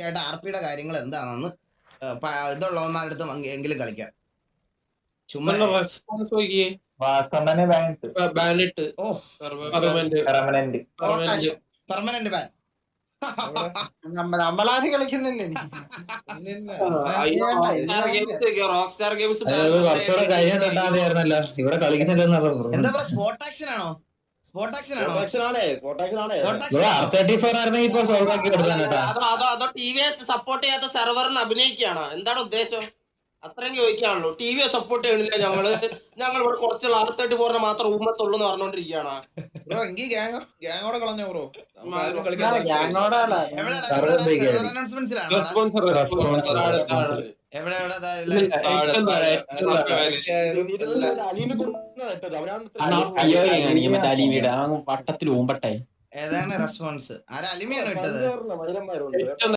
ആയിട്ട് ആർപിയുടെ കാര്യങ്ങൾ എന്താണെന്ന് ഇതുള്ളവന്മാരുടെ അടുത്ത് എങ്കിലും കളിക്കാം. ചുമ്മാ റെസ്പോൺസ് നോക്കിയേ. വാസണ്ണനെ ബാനിട്ട് ഓ പെർമനന്റ് ബാൻ. നമ്മളാരും കളിക്കുന്നില്ലേ? റോക്സ്റ്റാർ ഗെയിംസ് കുറച്ചുകൂടെ കഴിഞ്ഞിട്ടുണ്ടായിരുന്നല്ലോ ഇവിടെ കളിക്കുന്നില്ലെന്ന് എന്താ പറയുക? സ്പോട്ട് ആക്ഷൻ ആണോ? സ്പോട്ട് ആക്ഷൻ ആണോ? R34 ആയിരുന്നെങ്കിൽ ഇപ്പൊ സോൾവ് ആക്കി കൊടുത്താൻ കേട്ടാ. അതോ ടിവിയെ സപ്പോർട്ട് ചെയ്യാത്ത സെർവറിന് അഭിനയിക്കുകയാണോ? എന്താണ് ഉദ്ദേശം? അത്രയും ചോദിക്കാണല്ലോ. ടിവിയെ സപ്പോർട്ട് ചെയ്യണില്ല ഞങ്ങൾ ഇവിടെ കുറച്ച് R34 മാത്രം ഊമത്തുള്ളൂ എന്ന് പറഞ്ഞോണ്ടിരിക്കുകയാണ്. ബ്രോ എങ്കിൽ ഗ്യാങ്ങോടെ കളഞ്ഞോ ബ്രോ? വട്ടത്തിൽ ഊമ്പട്ടെ. ഏതാണ് റെസ്പോൺസ്? ആരാ അലിമിയാണ് ഇട്ടത്?